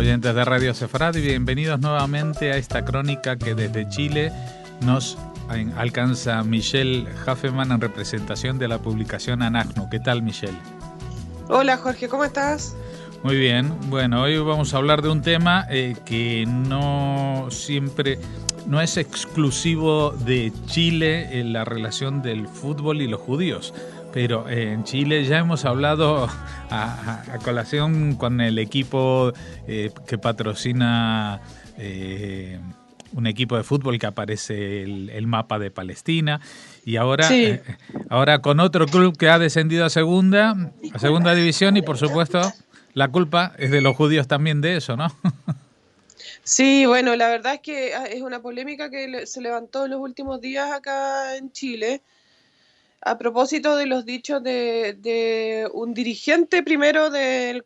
oyentes de Radio Sefarad, y bienvenidos nuevamente a esta crónica que desde Chile nos alcanza Michelle Hafeman en representación de la publicación Anagno. ¿Qué tal, Michelle? Hola, Jorge, ¿cómo estás? Muy bien. Bueno, hoy vamos a hablar de un tema que no es exclusivo de Chile en la relación del fútbol y los judíos. Pero en Chile ya hemos hablado a colación con el equipo que patrocina un equipo de fútbol que aparece el mapa de Palestina, y ahora, Sí. Ahora con otro club que ha descendido a segunda división, y por supuesto la culpa es de los judíos también de eso, ¿no? Sí, bueno, la verdad es que es una polémica que se levantó en los últimos días acá en Chile a propósito de los dichos de un dirigente primero del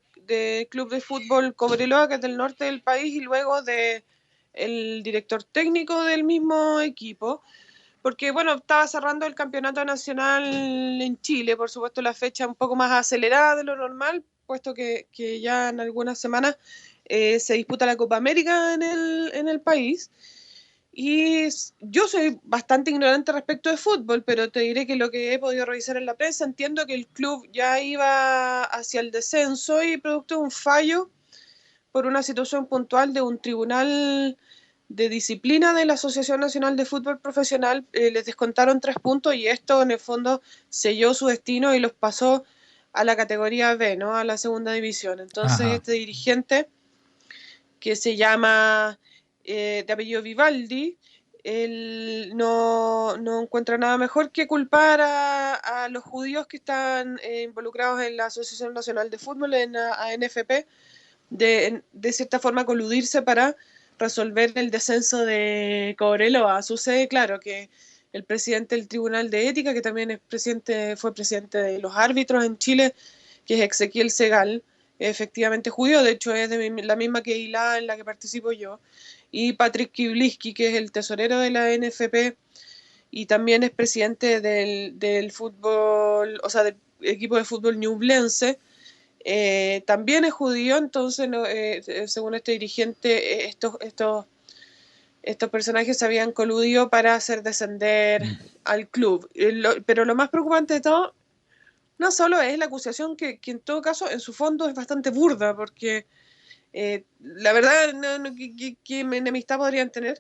club de fútbol Cobreloa, que es del norte del país, y luego de el director técnico del mismo equipo, porque bueno, estaba cerrando el campeonato nacional en Chile, por supuesto la fecha un poco más acelerada de lo normal, puesto que ya en algunas semanas se disputa la Copa América en el país. Y yo soy bastante ignorante respecto de fútbol, pero te diré que lo que he podido revisar en la prensa, entiendo que el club ya iba hacia el descenso y producto de un fallo por una situación puntual de un tribunal de disciplina de la Asociación Nacional de Fútbol Profesional, les descontaron 3 puntos y esto en el fondo selló su destino y los pasó a la categoría B, ¿no? A la segunda división. Entonces Ajá. este dirigente, que se llama de apellido Vivaldi, él no encuentra nada mejor que culpar a los judíos que están involucrados en la Asociación Nacional de Fútbol, en la ANFP, de cierta forma coludirse para resolver el descenso de Cobreloa. Sucede, claro, que el presidente del Tribunal de Ética, que también fue presidente de los árbitros en Chile, que es Ezequiel Segal, efectivamente judío, de hecho es de la misma que Keilá en la que participo yo, y Patrick Kibliski, que es el tesorero de la NFP y también es presidente del fútbol, o sea, del equipo de fútbol ñublense, también es judío. Entonces, no, según este dirigente, estos personajes se habían coludido para hacer descender al club. Pero lo más preocupante de todo no solo es la acusación que en todo caso en su fondo es bastante burda, porque la verdad, ¿qué enemistad podrían tener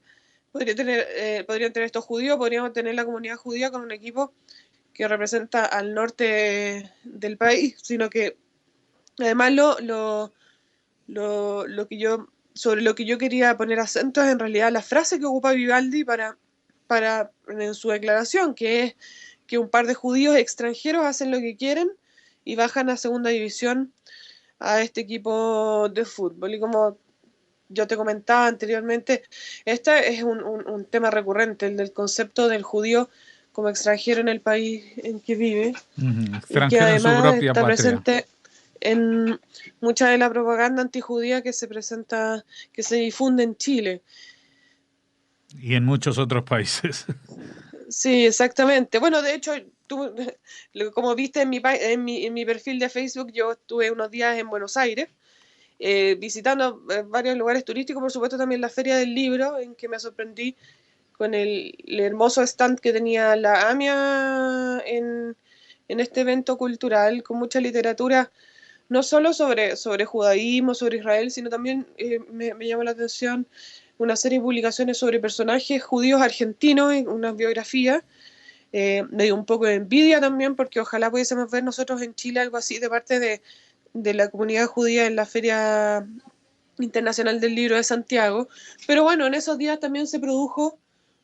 estos judíos? Podríamos tener la comunidad judía con un equipo que representa al norte del país, sino que además sobre lo que yo quería poner acento es en realidad la frase que ocupa Vivaldi en su declaración, que es que un par de judíos extranjeros hacen lo que quieren y bajan a segunda división a este equipo de fútbol. Y como yo te comentaba anteriormente, este es un tema recurrente, el del concepto del judío como extranjero en el país en que vive, y que Extranjero en su además propia está patria. presente en mucha de la propaganda antijudía que se difunde en Chile. Y en muchos otros países. Sí, exactamente. Bueno, de hecho, tú, como viste en mi perfil de Facebook, yo estuve unos días en Buenos Aires, visitando varios lugares turísticos, por supuesto también la Feria del Libro, en que me sorprendí con el hermoso stand que tenía la AMIA en este evento cultural, con mucha literatura, no solo sobre judaísmo, sobre Israel, sino también me llamó la atención una serie de publicaciones sobre personajes judíos argentinos, unas biografías. Me dio un poco de envidia también, porque ojalá pudiésemos ver nosotros en Chile algo así de parte de la comunidad judía en la Feria Internacional del Libro de Santiago. Pero bueno, en esos días también se produjo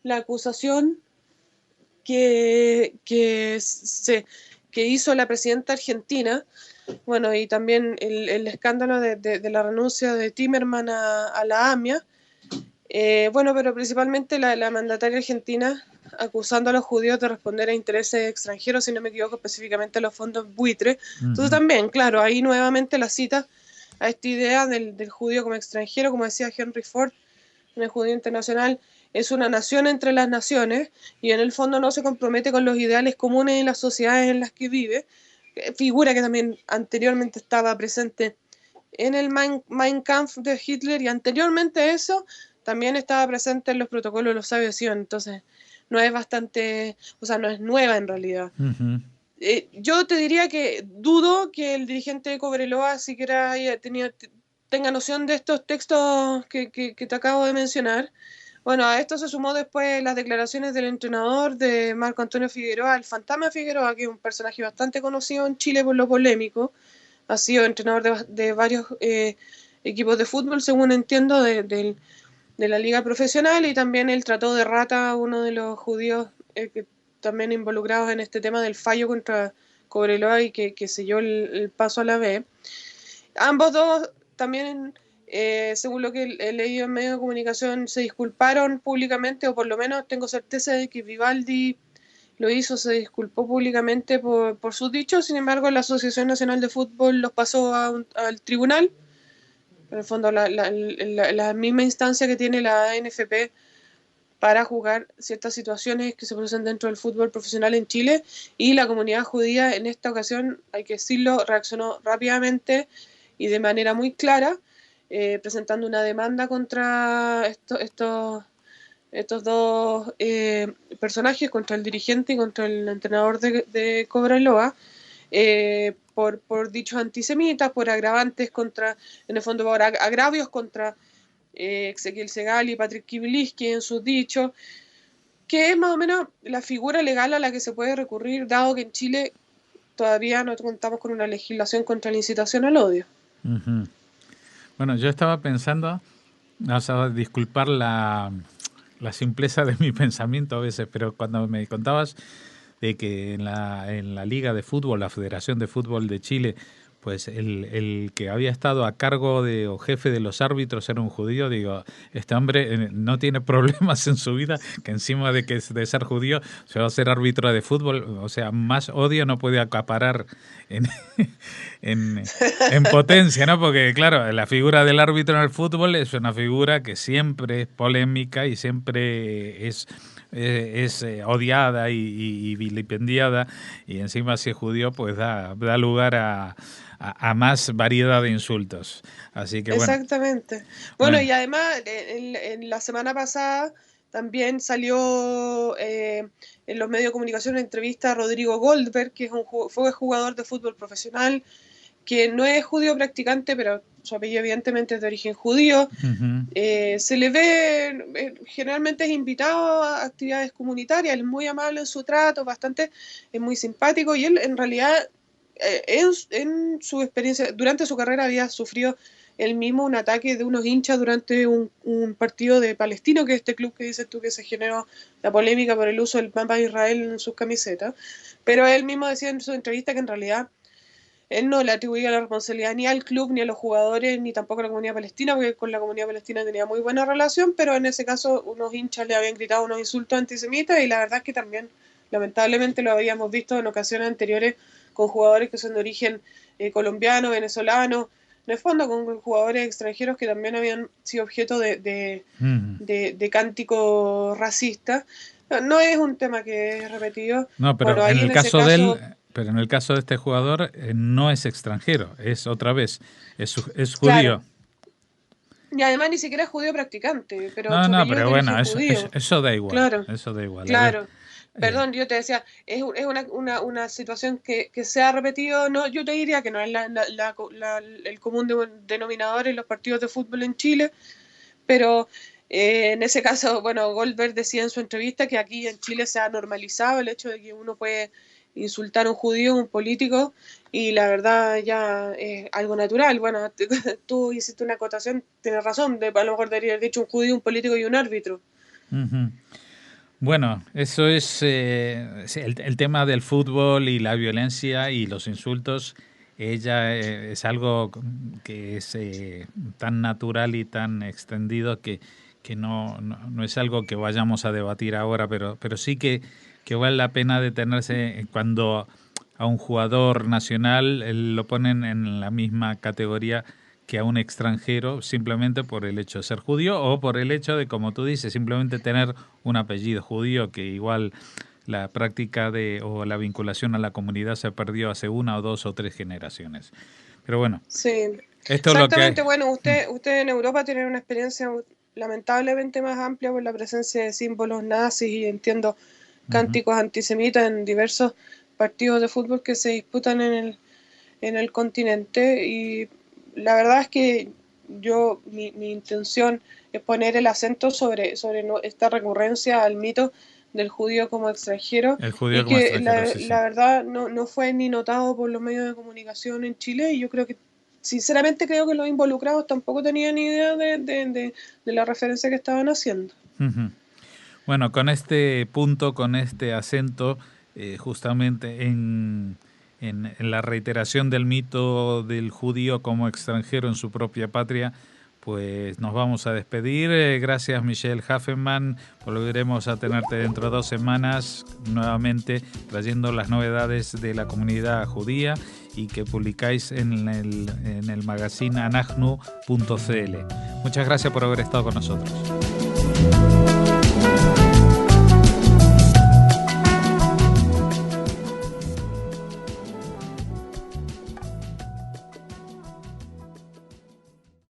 la acusación que, que, se, que hizo la presidenta argentina, bueno, y también el escándalo de la renuncia de Timerman a la AMIA. Bueno, pero principalmente la mandataria argentina acusando a los judíos de responder a intereses extranjeros, si no me equivoco, específicamente a los fondos buitre. Entonces también, claro, ahí nuevamente la cita a esta idea del judío como extranjero, como decía Henry Ford en el judío internacional, es una nación entre las naciones y en el fondo no se compromete con los ideales comunes y las sociedades en las que vive. Figura que también anteriormente estaba presente en el Mein Kampf de Hitler, y anteriormente a eso también estaba presente en los protocolos de los sabios de Sion. Entonces no es bastante, o sea, no es nueva en realidad. Ujú. Yo te diría que dudo que el dirigente de Cobreloa siquiera tenga noción de estos textos que te acabo de mencionar. Bueno, a esto se sumó después las declaraciones del entrenador de Marco Antonio Figueroa, el fantasma Figueroa, que es un personaje bastante conocido en Chile por lo polémico. Ha sido entrenador de varios equipos de fútbol, según entiendo, de la liga profesional, y también él trató de rata a uno de los judíos que también involucrados en este tema del fallo contra Cobreloa y que selló el paso a la B. Ambos dos también, según lo que he leído en medios de comunicación, se disculparon públicamente, o por lo menos tengo certeza de que Vivaldi lo hizo, se disculpó públicamente por sus dichos. Sin embargo, la Asociación Nacional de Fútbol los pasó al tribunal. En el fondo, la misma instancia que tiene la NFP para jugar ciertas situaciones que se producen dentro del fútbol profesional en Chile, y la comunidad judía en esta ocasión, hay que decirlo, reaccionó rápidamente y de manera muy clara, presentando una demanda contra estos dos personajes, contra el dirigente y contra el entrenador de Cobreloa, por dichos antisemitas, por agravantes contra, en el fondo, por agravios contra Ezequiel Segal y Patrick Kibiliski en sus dichos, que es más o menos la figura legal a la que se puede recurrir, dado que en Chile todavía no contamos con una legislación contra la incitación al odio. Ujú. Bueno, yo estaba pensando, o sea, disculpar la simpleza de mi pensamiento a veces, pero cuando me contabas de que en la Liga de Fútbol, la Federación de Fútbol de Chile, pues el que había estado a cargo de o jefe de los árbitros era un judío, digo, este hombre no tiene problemas en su vida, que encima de ser judío se va a ser árbitro de fútbol, o sea, más odio no puede acaparar en, en, en potencia, ¿no? Porque claro, la figura del árbitro en el fútbol es una figura que siempre es polémica y siempre es odiada y vilipendiada, y encima si es judío pues da lugar a más variedad de insultos. Así que bueno. Exactamente. Bueno, Bueno. y además en la semana pasada también salió en los medios de comunicación una entrevista a Rodrigo Goldberg, que es fue jugador de fútbol profesional, que no es judío practicante, pero su apellido evidentemente es de origen judío. Uh-huh. Se le ve, generalmente es invitado a actividades comunitarias, él es muy amable en su trato, es muy simpático, y él en realidad, en su experiencia, durante su carrera había sufrido él mismo un ataque de unos hinchas durante un partido de Palestino, que es este club que dices tú que se generó la polémica por el uso del mapa de Israel en sus camisetas, pero él mismo decía en su entrevista que en realidad él no le atribuía la responsabilidad ni al club, ni a los jugadores, ni tampoco a la comunidad palestina, porque con la comunidad palestina tenía muy buena relación, pero en ese caso unos hinchas le habían gritado unos insultos antisemitas, y la verdad es que también, lamentablemente, lo habíamos visto en ocasiones anteriores con jugadores que son de origen colombiano, venezolano, en el fondo con jugadores extranjeros que también habían sido objeto de cánticos racistas. No es un tema que es repetido. No, pero Bueno, en ahí el en ese caso de él, caso, pero en el caso de este jugador no es extranjero, es otra vez, es claro. judío. Y además ni siquiera es judío practicante, pero No, su no, apellido es pero de origen bueno, judío. eso da igual, Claro, eso da igual. A ver, claro. eh, Perdón, yo te decía, es una situación que se ha repetido, no, yo te diría que no es el común denominador en los partidos de fútbol en Chile, pero en ese caso, bueno, Goldberg decía en su entrevista que aquí en Chile se ha normalizado el hecho de que uno puede insultar a un judío, un político, y la verdad ya es algo natural. Bueno, tú hiciste una acotación, tienes razón, a lo mejor debería haber dicho un judío, un político y un árbitro. uh-huh. Bueno, eso es sí, el tema del fútbol y la violencia y los insultos. Ella es algo que es tan natural y tan extendido que no es algo que vayamos a debatir ahora, pero sí que vale la pena detenerse cuando a un jugador nacional lo ponen en la misma categoría que a un extranjero simplemente por el hecho de ser judío o por el hecho de, como tú dices, simplemente tener un apellido judío, que igual la práctica o la vinculación a la comunidad se perdió hace una o dos o tres generaciones. Pero bueno, Sí. Esto es lo que Exactamente, bueno, usted en Europa tienen una experiencia lamentablemente más amplia por la presencia de símbolos nazis y entiendo Ujú. cánticos antisemitas en diversos partidos de fútbol que se disputan en el continente y la verdad es que mi intención es poner el acento sobre esta recurrencia al mito del judío como extranjero El judío y como que extranjero, sí, sí. la verdad no fue ni notado por los medios de comunicación en Chile y yo creo que sinceramente creo que los involucrados tampoco tenían ni idea de la referencia que estaban haciendo. Ujú. Bueno, con este punto, con este acento, justamente en la reiteración del mito del judío como extranjero en su propia patria, pues nos vamos a despedir. Gracias, Michelle Hafenman. Volveremos a tenerte dentro de 2 semanas nuevamente trayendo las novedades de la comunidad judía y que publicáis en el magazine anagnu.cl. Muchas gracias por haber estado con nosotros.